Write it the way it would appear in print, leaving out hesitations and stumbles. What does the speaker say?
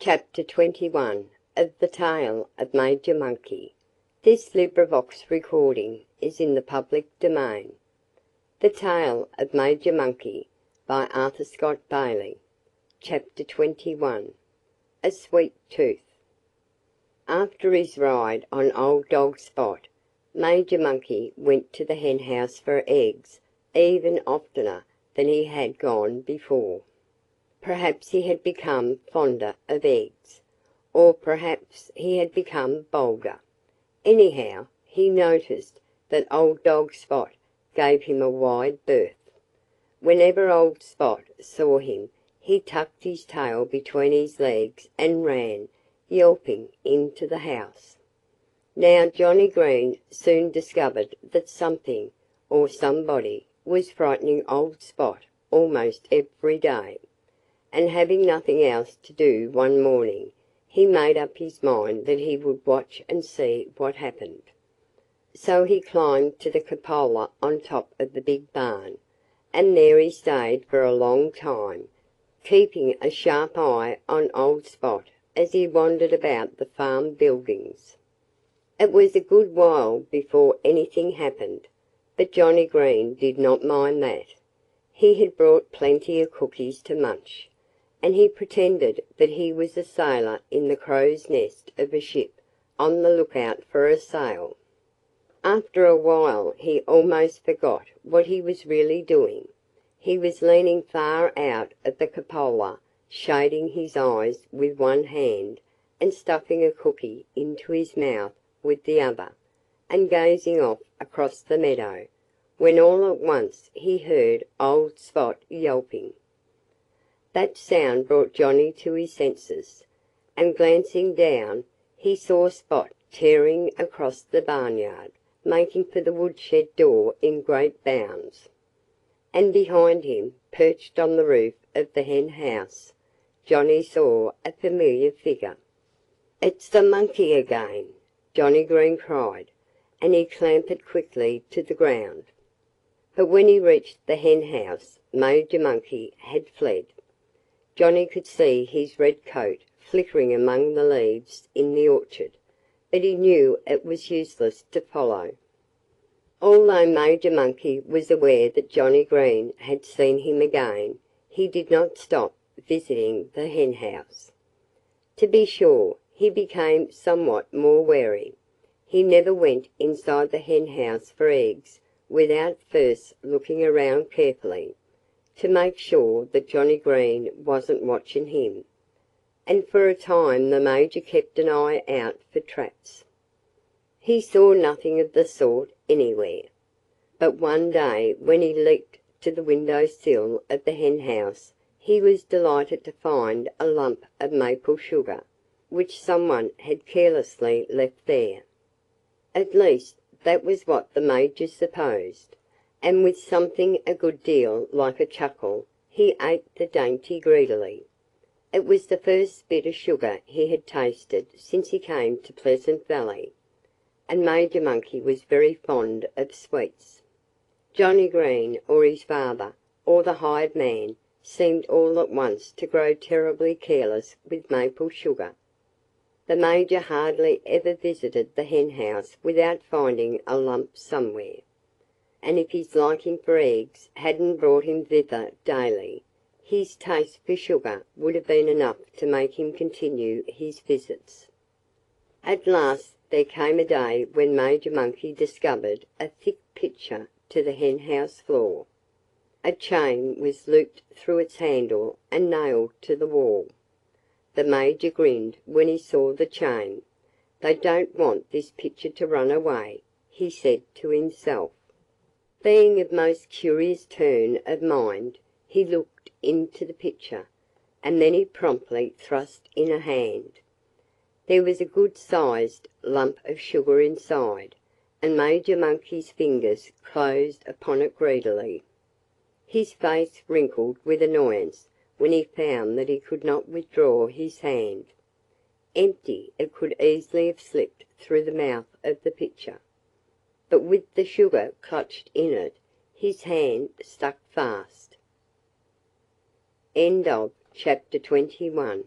Chapter 21 of The Tale of Major Monkey. This recording is in the public domain. The Tale of Major Monkey by Arthur Scott Bailey. Chapter 21. A Sweet Tooth. After his ride on old dog Spot, Major Monkey went to the henhouse for eggs even oftener than he had gone before. Perhaps he had become fonder of eggs, or perhaps he had become bolder. Anyhow, he noticed that old dog Spot gave him a wide berth. Whenever old Spot saw him, he tucked his tail between his legs and ran, yelping, into the house. Now Johnnie Green soon discovered that something, or somebody, was frightening old Spot almost every day. And having nothing else to do one morning, he made up his mind that he would watch and see what happened. So he climbed to the cupola on top of the big barn, and there he stayed for a long time, keeping a sharp eye on old Spot as he wandered about the farm buildings. It was a good while before anything happened, but Johnnie Green did not mind that. He had brought plenty of cookies to munch, and he pretended that he was a sailor in the crow's nest of a ship on the lookout for a sail. After a while he almost forgot what he was really doing. He was leaning far out of the cupola, shading his eyes with one hand and stuffing a cookie into his mouth with the other, and gazing off across the meadow, when all at once he heard old Spot yelping. That sound brought Johnnie to his senses, and glancing down, he saw Spot tearing across the barnyard, making for the woodshed door in great bounds. And behind him, perched on the roof of the hen house, Johnnie saw a familiar figure. "It's the monkey again!" Johnnie Green cried, and he clambered quickly to the ground. But when he reached the hen house, Major Monkey had fled. Johnnie could see his red coat flickering among the leaves in the orchard, but he knew it was useless to follow. Although Major Monkey was aware that Johnnie Green had seen him again, he did not stop visiting the henhouse. To be sure, he became somewhat more wary. He never went inside the henhouse for eggs without first looking around carefully, to make sure that Johnnie Green wasn't watching him. And for a time the Major kept an eye out for traps. He saw nothing of the sort anywhere. But one day when he leaped to the window sill of the henhouse he was delighted to find a lump of maple sugar, which someone had carelessly left there. At least that was what the Major supposed, and with something a good deal like a chuckle he ate the dainty greedily. It was the first bit of sugar he had tasted since he came to Pleasant Valley, and Major Monkey was very fond of sweets. Johnnie Green, or his father, or the hired man, seemed all at once to grow terribly careless with maple sugar. The Major hardly ever visited the henhouse without finding a lump somewhere, and if his liking for eggs hadn't brought him thither daily, his taste for sugar would have been enough to make him continue his visits. At last there came a day when Major Monkey discovered a thick pitcher to the henhouse floor. A chain was looped through its handle and nailed to the wall. The Major grinned when he saw the chain. "They don't want this pitcher to run away," he said to himself. Being of most curious turn of mind, he looked into the pitcher, and then he promptly thrust in a hand. There was a good-sized lump of sugar inside, and Major Monkey's fingers closed upon it greedily. His face wrinkled with annoyance when he found that he could not withdraw his hand. Empty, it could easily have slipped through the mouth of the pitcher, but with the sugar clutched in it, his hand stuck fast. Chapter 22.